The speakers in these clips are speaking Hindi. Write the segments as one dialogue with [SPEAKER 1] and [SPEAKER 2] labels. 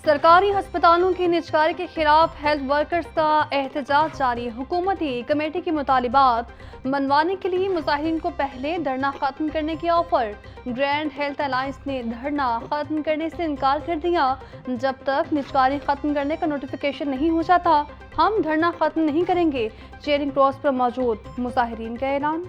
[SPEAKER 1] सरकारी अस्पतालों की निजकारी के खिलाफ हेल्थ वर्कर्स का एहतजाज जारी। हुकूमती कमेटी के मुतालिबात मनवाने के लिए मुजाहिरीन को पहले धरना खत्म करने की ऑफर। ग्रैंड हेल्थ अलायंस ने धरना खत्म करने से इनकार कर दिया। जब तक निजकारी खत्म करने का नोटिफिकेशन नहीं हो जाता हम धरना खत्म नहीं करेंगे। चेयरिंग क्रॉस पर मौजूद मुजाहिरीन का ऐलान।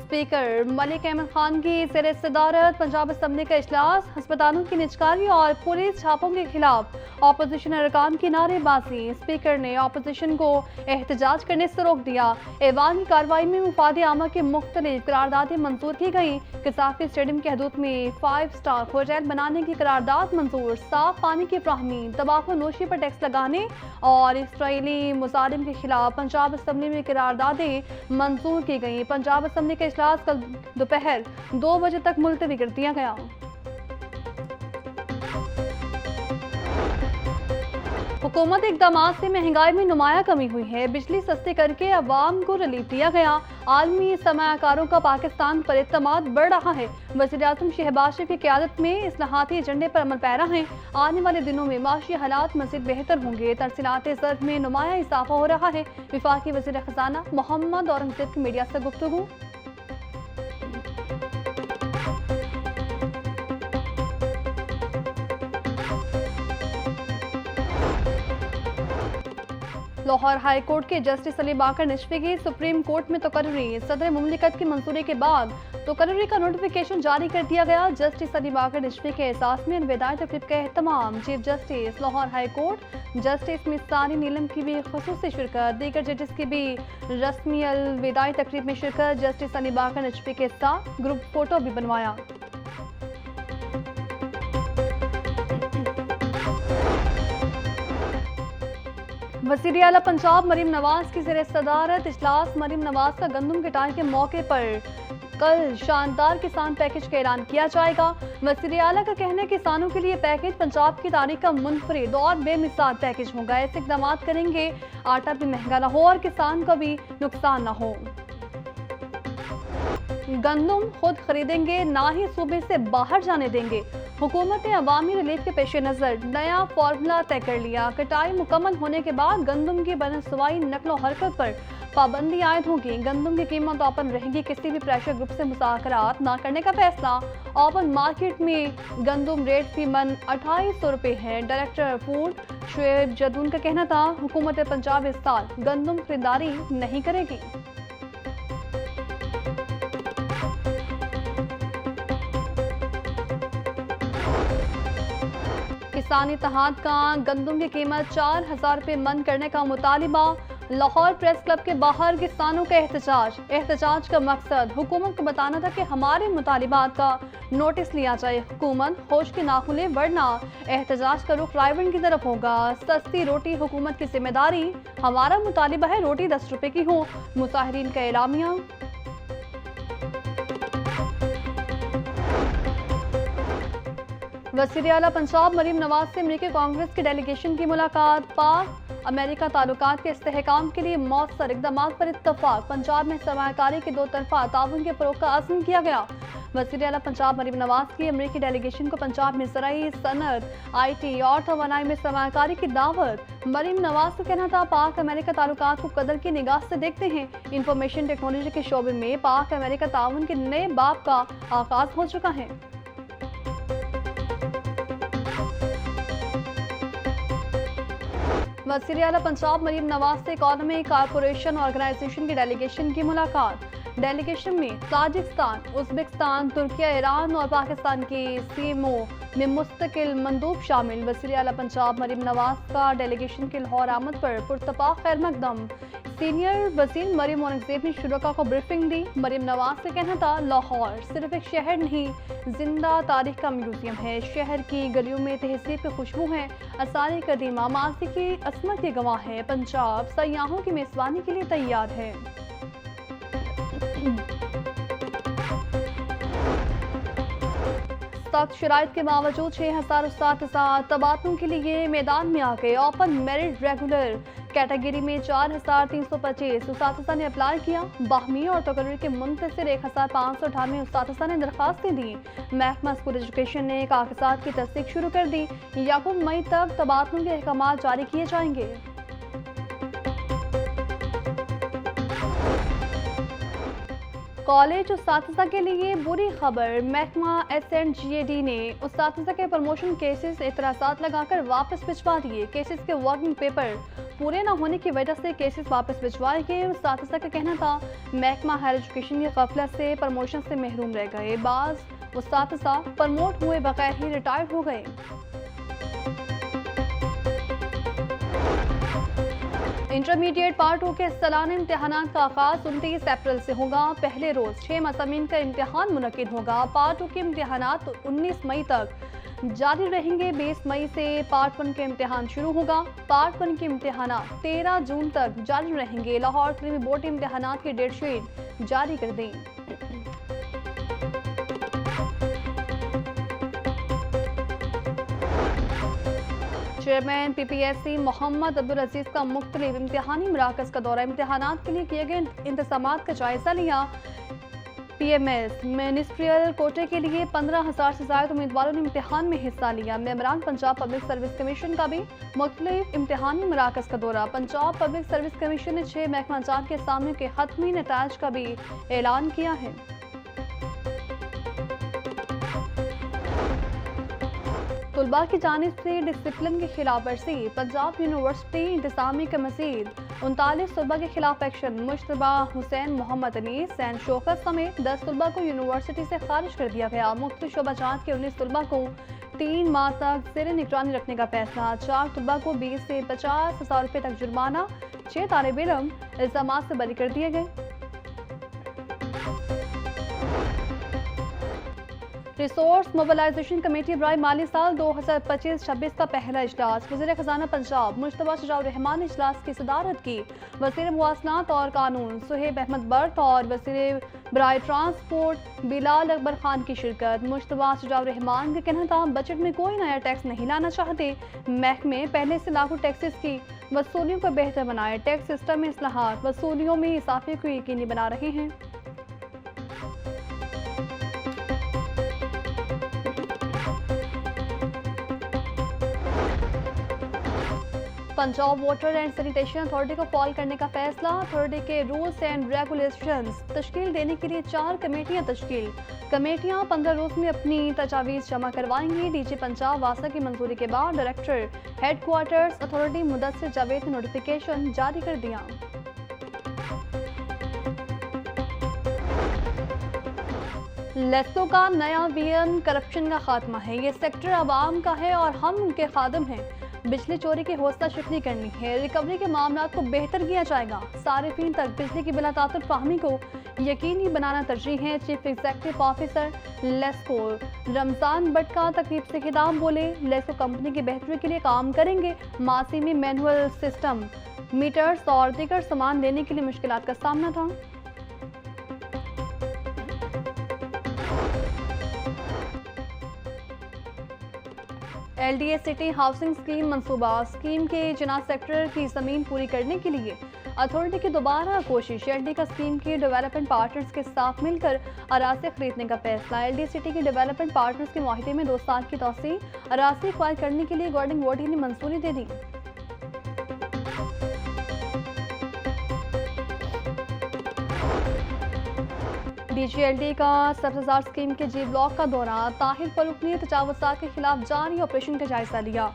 [SPEAKER 1] स्पीकर मलिक अहमद खान की ज़ेर सदारत पंजाब असम्बली का इजलास। अस्पतालों की निजकारी और पुलिस छापों के खिलाफ अपोजिशन अरकान की नारेबाजी। स्पीकर ने अपोजिशन को एहतजाज करने से रोक दिया। ऐवान की कार्रवाई में मुफाद आमा के मुख्तलिफ करारदादें मंजूर की गई। कसाफी स्टेडियम की हदूद में 5 स्टार होटल बनाने की करारदाद मंजूर। साफ पानी की फ्राहमी, तंबाकू नोशी पर टैक्स लगाने और इसराइली मुजालिम के खिलाफ पंजाब असम्बली में करारदादें मंजूर की गई। पंजाब असम्बली का इजलास कल दोपहर 2 बजे तक मुलतवी कर दिया गया। हुकूमत इक़दामात से महंगाई में नुमाया कमी हुई है। बिजली सस्ती करके अवाम को रिलीफ दिया गया। आलमी सरमायाकारों का पाकिस्तान पर एतमाद बढ़ रहा है। वज़ीर-ए-आज़म शहबाज शरीफ की क़यादत में इस्लाहाती एजेंडे पर अमल पैरा है। आने वाले दिनों में माशी हालात मज़ीद बेहतर होंगे। तरसीलात ज़र्फ़ में नुमाया इजाफा हो रहा है। वफाकी वज़ीर ख़ज़ाना मोहम्मद औरंगज़ेब की मीडिया से गुफ्तगू। लाहौर हाई कोर्ट के जस्टिस अली बाकर निशफी की सुप्रीम कोर्ट में तकर्री। सदर मुमलिकत की मंजूरी के बाद तकर्री का नोटिफिकेशन जारी कर दिया गया। जस्टिस अली बाकर निशफी के एहसास में अलविदाई तकरीब का एहतमाम। Chief justice Lahore high court justice मिस्तानी नीलम की भी खुसूसी शिरकत। दीगर जजेस की भी रस्मी अलविदाई तकरीब में शिरकत। जस्टिस अली बाकर निशफी के साथ ग्रुप फोटो भी बनवाया। वज़ीर आला पंजाब मरीम नवाज की ज़ेर सदारत इजलास। मरीम नवाज का गंदम कटाई के मौके पर कल शानदार किसान पैकेज का ऐलान किया जाएगा। वज़ीर आला का कहना है किसानों के लिए पैकेज पंजाब की तारीख का मुनफरिद और बेमिसाल पैकेज होगा। ऐसे इक़दाम करेंगे आटा भी महंगा न हो और किसान का भी नुकसान न हो। गंदम खुद खरीदेंगे, ना ही सूबे से बाहर जाने देंगे। हुकूमत ने अवामी रिलीफ के पेश नज़र नया फार्मूला तय कर लिया। कटाई मुकम्मल होने के बाद गंदम की बनस्वाई नकलो हरकत पर पाबंदी आयद होगी। गंदम की कीमत ओपन रहेगी। किसी भी प्रेशर ग्रुप से मुज़ाकरात न करने का फैसला। ओपन मार्केट में गंदम रेट फी मन 2800 रुपये है। डायरेक्टर फूड शुएब जदून का कहना था हुकूमत पंजाब इस साल गंदम खरीदारी नहीं करेगी। किसान इत्तेहाद का गंदम की कीमत 4000 रुपये मन करने का मुतालिबा। लाहौर प्रेस क्लब के बाहर किसानों का एहतजाज का मकसद हुकूमत को बताना था कि हमारे मुतालिबात का नोटिस लिया जाए। हुकूमत होश की ना खुले वरना एहतजाज का रुख रायवन की तरफ होगा। सस्ती रोटी हुकूमत की जिम्मेदारी। हमारा मुतालिबा है रोटी 10 रुपये की हो। मुजाहिरीन का एलामिया। वज़ीर आला पंजाब मरीम नवाज से अमेरिकी कांग्रेस की डेलीगेशन की मुलाकात। पाक अमेरिका ताल्लुकात के इस्तेहकाम के लिए मौसर इक़दाम पर इत्तफाक। पंजाब में सरमायाकारी के 2 तरफ़ा ताउन के फ़रोग़ का अज़्म किया गया। वज़ीर आला पंजाब मरीम नवाज की अमेरिकी डेलीगेशन को पंजाब में ज़राई सनत, IT और तवानाई में सरमायाकारी की दावत। मरीम नवाज का कहना था पाक अमेरिका ताल्लुकात को कदर की निगाह से देखते हैं। इंफॉर्मेशन टेक्नोलॉजी के शोबे में पाक अमेरिका ताउन के नए बाब का आगाज हो चुका है। वज़ीर आला पंजाब मरीम नवाज से इकॉनमिक कॉरपोरेशन ऑर्गेनाइजेशन की डेलीगेशन की मुलाकात। डेलीगेशन में ताजिकिस्तान, उज़्बेकिस्तान, तुर्किया, ईरान और पाकिस्तान के CMO में मुस्तकिल मंदूब शामिल। वज़ीर आला पंजाब मरीम नवाज का डेलीगेशन के लाहौर आमद पर पुरतपाक खैर मकदम। सीनियर वज़ीर मरीम औरंगज़ेब ने शुरका को ब्रीफिंग दी। मरीम नवाज का कहना था लाहौर सिर्फ एक शहर नहीं, जिंदा तारीख का म्यूजियम है। शहर की गलियों में तहजीब की खुशबू है। असारी कदीमा माजी की असमत के गवाह है। पंजाब सयाहों की मेज़बानी के लिए तैयार है। सख्त शराइत के बावजूद 6000 उस्ताद तबादलों के लिए मैदान में आ गए। ओपन मेरिट रेगुलर कैटेगरी में 4,325 उस्ताद ने अप्लाई किया। बाहमी और तकरीर के मुंतसिर 1,598 उस्ताद ने दरखास्तें दी। महकमा स्कूल एजुकेशन ने कागजात की तस्दीक शुरू कर दी। याकूब मई तक तबादलों के अहकाम जारी किए जाएंगे। कॉलेज उस्ताद के लिए बुरी खबर। महकमा SNGAD ने उस्ताद के प्रमोशन केसेस एतराज़ात लगाकर वापस भिजवा दिए। केसेस के वर्किंग पेपर पूरे न होने की वजह से केसेस वापस भिजवाए गए। उस्ताद का कहना था महकमा हायर एजुकेशन की गफलत से प्रमोशन से महरूम रह गए। बाज़ उस्ताद प्रमोट हुए बगैर ही रिटायर्ड हो गए। इंटरमीडिएट पार्ट 2 के सालाना इम्तिहानात का आगाज 29 अप्रैल से होगा। पहले रोज 6 मज़ामीन का इम्तिहान मुनक्किद होगा। पार्ट 2 के इम्तिहानात 19 मई तक जारी रहेंगे। 20 मई से पार्ट 1 के इम्तिहान शुरू होगा। पार्ट 1 के इम्तिहानात 13 जून तक जारी रहेंगे। लाहौर करीमी बोर्ड इम्तिहानात की डेट शीट जारी कर दी। चेयरमैन PPSC मोहम्मद अब्दुल अजीज का मुख्तलिफ इम्तिहानी मराकज़ का दौरा। इम्तिहानात के लिए किए गए इंतजामात का जायजा लिया। PMS मिनिस्ट्रियल कोटे के लिए 15,000 से ज़ायद उम्मीदवारों ने इम्तिहान में हिस्सा लिया। मेंबरान पंजाब पब्लिक सर्विस कमीशन का भी मुख्तलिफ इम्तिहानी मराकज़ का दौरा। पंजाब पब्लिक सर्विस कमीशन ने 6 महकमा जात के सामने के हतमी नताइज का भी ऐलान किया है। तुलबा की जानिब से डिसिप्लिन की खिलाफ वर्जी। पंजाब यूनिवर्सिटी इंतजामी के मजीद 39 तुलबा के खिलाफ एक्शन। मुश्तबा हुसैन, मोहम्मद अनीस, सैन शौकत समेत 10 तुलबा को यूनिवर्सिटी से खारिज कर दिया गया। मुख्तलिफ शोबाजात के 19 तुलबा को 3 माह तक ज़ेर निगरानी रखने का फैसला। 4 तुलबा को 20 से 50,000 रुपये तक जुर्माना। 6 तालिब इल्म इल्ज़ामात से बरी कर दिए गए। रिसोर्स मोबिलाइजेशन कमेटी बराए माली साल 2025-26 का पहला इजलास। वज़ीर खजाना पंजाब मुश्तबा शजाउर-रहमान ने इजलास की सदारत की। वज़ीर मुवासलात और कानून सुहेब अहमद बर्ट और वज़ीर बराए ट्रांसपोर्ट बिलाल अकबर खान की शिरकत। मुश्तबा शजाउर-रहमान का कहना था बजट में कोई नया टैक्स नहीं लाना चाहते। महकमे पहले से लागू टैक्सेस की वसूलियों को बेहतर बनाए। टैक्स सिस्टम में इस्लाहात वसूलियों में इजाफे को यकीनी बना रहे हैं। Punjab water and sanitation authority को कॉल करने का फैसला। अथॉरिटी के रूल्स एंड रेगुलेशंस तश्कील देने के लिए 4 कमेटियां तश्कील। कमेटियां 15 रोज में अपनी तजावीज़ जमा करवाएंगी। डीजी पंजाब वासा की मंजूरी के बाद director headquarters authority Mudassir Javed ने नोटिफिकेशन जारी कर दिया। लेस्को का नया विजन करप्शन का खात्मा है। ये सेक्टर आवाम का है और हम उनके खादम हैं। बिजली चोरी की हौसला शिकनी करनी है। रिकवरी के मामला को बेहतर किया जाएगा। सारिफीन तक बिजली की बिलातातुर फाहमी को यकीनी बनाना तरजीह है। Chief executive officer LESCO Ramzan but का तकरीब से खिताब बोले लेस्को कंपनी की बेहतरी के लिए काम करेंगे। मासी में मैनुअल सिस्टम मीटर्स और दीगर सामान लेने के लिए मुश्किलात का सामना था। LDA सिटी हाउसिंग स्कीम मंसूबा। स्कीम के जना सेक्टर की ज़मीन पूरी करने के लिए अथॉरिटी की दोबारा कोशिश। LDA का स्कीम के डेवलपमेंट पार्टनर्स के साथ मिलकर अराज़ी खरीदने का फैसला। LDA सिटी के डेवलपमेंट पार्टनर्स के माहिदे में 2 साल की तौसीह। अराज़ी एक्वायर करने के लिए गवर्निंग बॉडी ने मंजूरी दे दी। DGLD का सब्ज़ार स्कीम के G ब्लॉक का दौरा। ताहिर फरूख ने तजावुज़ात के खिलाफ जारी ऑपरेशन का जायजा लिया।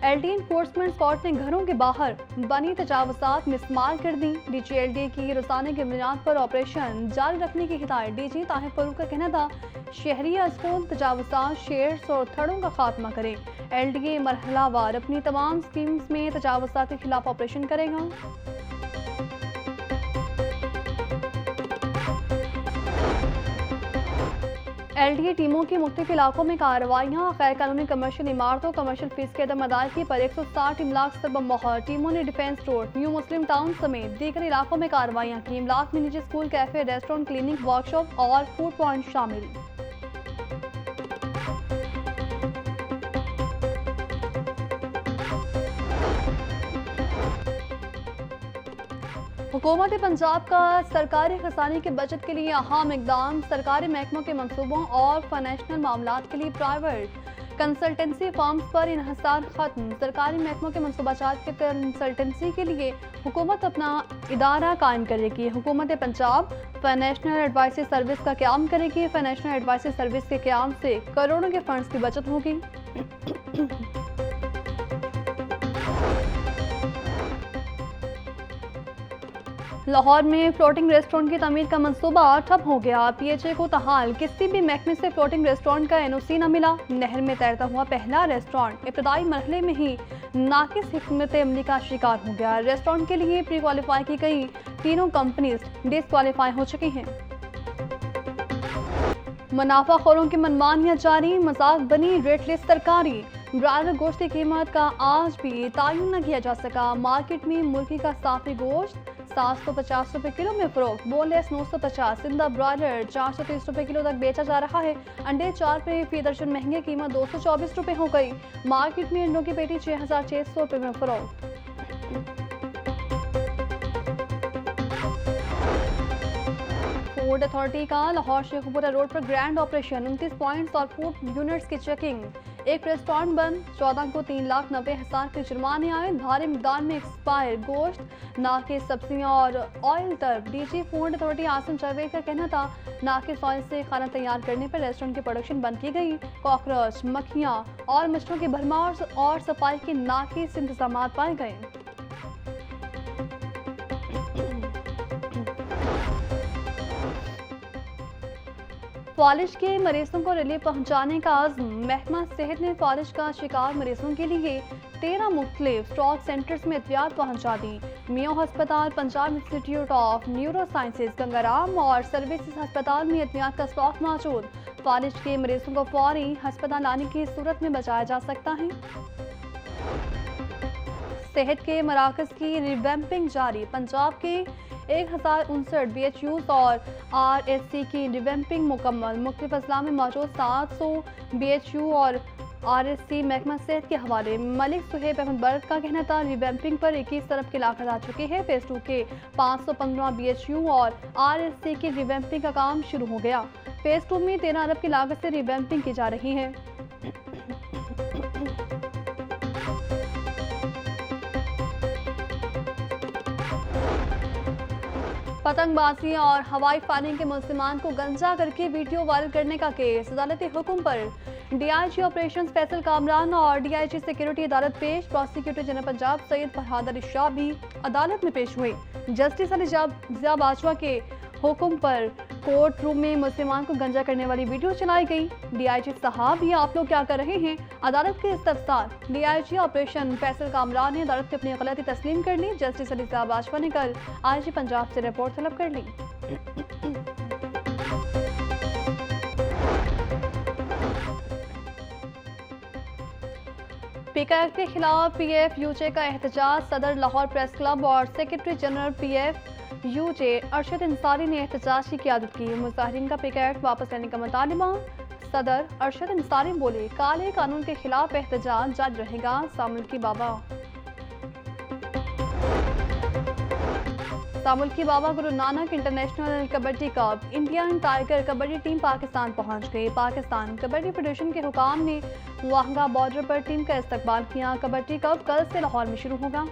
[SPEAKER 1] LD एनफोर्समेंट स्क्वाड ने घरों के बाहर बनी तजावुज़ात मिसमार कर दी। DGLD की रोजाना की बुनियाद पर ऑपरेशन जारी रखने की हिदायत। DG ताहिर फरूख का कहना था शहरी अस्कून तजावुज़ात शेयर्स और थड़ों का खात्मा करें। LDA मरहलावार अपनी तमाम स्कीम्स में तजावुज़ात के खिलाफ ऑपरेशन करेगा। LDA टीमों की मुख्तलिफ इलाकों में कार्रवाइयाँ। गैर कानूनी कमर्शियल इमारतों कमर्शियल फीस के अदम अदायगी पर 160 इमलाक सरबम मोहर। टीमों ने डिफेंस रोड, न्यू मुस्लिम टाउन समेत दीगर इलाकों में कार्रवाइयाँ की। इमलाक में निजी school, cafe, restaurant, clinic, workshop और फूड पॉइंट शामिल। हुकूमत पंजाब का सरकारी खजाने के बजट के लिए अहम इकदाम, सरकारी महकमों के मंसूबों और फाइनेंशियल मामलात के लिए प्राइवेट कंसल्टेंसी फर्म्स पर इन्हसार खत्म। सरकारी महकमों के मंसूबाजात के कंसल्टेंसी के लिए हुकूमत अपना इदारा कायम करेगी। हुकूमत पंजाब फाइनेंशियल एडवाइजरी सर्विस का क़याम करेगी। फाइनेंशियल एडवाइजरी सर्विस के क़याम से करोड़ों के फंड्स की बचत होगी। लाहौर में फ्लोटिंग रेस्टोरेंट की तमीर का मंसूबा ठप हो गया। पीएचए को तहाल किसी भी महकमे से फ्लोटिंग रेस्टोरेंट का एनओसी न मिला। नहर में तैरता हुआ पहला रेस्टोरेंट इब्तदाई मरहले में ही नाकिस हिकमत अमली का शिकार हो गया। रेस्टोरेंट के लिए प्री क्वालिफाई की गई तीनों कंपनीज डिसक्वालीफाई हो चुकी हैं। मुनाफाखोरों की मनमानियां जारी, मजाक बनी रेट लिस्ट सरकारी। ब्रायलर गोश्त की कीमत का आज भी तयन न किया जा सका। मार्केट में मुर्गी का साफी गोश्त 750 रुपए किलो में फरोख्त, बोनलेस 950, जिंदा ब्रॉयलर 430 रुपए किलो तक बेचा जा रहा है। अंडे 4 रुपए फी दर्जन महंगे, कीमत 224 रुपए हो गई। मार्केट में अंडों की पेटी 6600 रुपए में फरोख्त। फूड अथॉरिटी का लाहौर शेखपुरा रोड पर ग्रैंड ऑपरेशन, 29 पॉइंट्स और फूड यूनिट्स की चेकिंग। एक रेस्टोरेंट बंद, 14 को 3,90,000 के जुर्माने आए। भारी मिकदार में एक्सपायर गोश्त, नाकिस सब्जियां और ऑयल तलब। DG food authority Asim Javed का कहना था, नाकिस ऑयल से खाना तैयार करने पर रेस्टोरेंट की प्रोडक्शन बंद की गई। कॉकरोच, मक्खियां और मच्छरों की भरमार और सफाई के नाकिस इंतजाम पाए गए। फालिज के मरीजों को रिलीफ पहुंचाने का आज़म। महकमा सेहत ने फालिज का शिकार मरीजों के लिए 13 मुख्तलिफ स्टॉक सेंटर्स में एहतियात पहुंचा दी। मियो अस्पताल, Punjab institute of neuro sciences Gangaram और सर्विसेज अस्पताल में एहतियात का स्टॉक मौजूद। फालिज के मरीजों को फौरी अस्पताल लाने की सूरत में बचाया जा सकता है। सेहत के मराकज़ की रिवैम्पिंग जारी। पंजाब के 1059 BHUs और RSC की रिवैम्पिंग मुकम्मल। मुख्तलिफ अजला में मौजूद 700 BHU और RSC महकमा सेहत के हवाले। मलिक सुहेब अहमद बर्द का कहना था, रिवैम्पिंग पर 21 अरब की लागत आ चुकी है। फेज 2 के 515 BHU और RSC की रिवैम्पिंग का काम शुरू हो गया। फेज 2 में 13 अरब की लागत से रिवैम्पिंग की जा रही है। पतंगबाजी और हवाई फायरिंग के मुल्जिमान को गंजा करके वीडियो वायरल करने का केस। अदालती हुक्म पर DIG ऑपरेशन फैसल कामरान और DIG सिक्योरिटी अदालत पेश। प्रोसिक्यूटर जनरल पंजाब सैयद फरहाद अली शाह भी अदालत में पेश हुए। जस्टिस अली जिया बाजवा के हुक्म पर कोर्ट रूम में मुसलमान को गंजा करने वाली वीडियो चलाई गई। DIG साहब, ये आप लोग क्या कर रहे हैं? अदालत के इस्तफसार। DIG ऑपरेशन फैसल कामरान ने अदालत की अपनी गलती तस्लीम कर ली। जस्टिस अली जिया बाजवा ने कल IG पंजाब से रिपोर्ट तलब कर ली। PKF के खिलाफ PFUJ का एहतजाज। सदर लाहौर प्रेस क्लब और secretary general PFUJ Arshad Ansari ने एहतजाज की क़यादत की। मुजाहिरीन का PKF वापस लेने का मुतालबा। सदर अरशद अंसारी बोले, काले कानून के खिलाफ एहतजाज जारी रहेगा। सामुल्की Baba Guru Nanak international kabaddi cup. Indian tiger kabaddi team Pakistan पहुंच गई। पाकिस्तान कबड्डी फेडरेशन के हुकाम ने वाहंगा बॉर्डर पर टीम का इस्तकबाल किया। कबड्डी कप कल से लाहौर में शुरू होगा।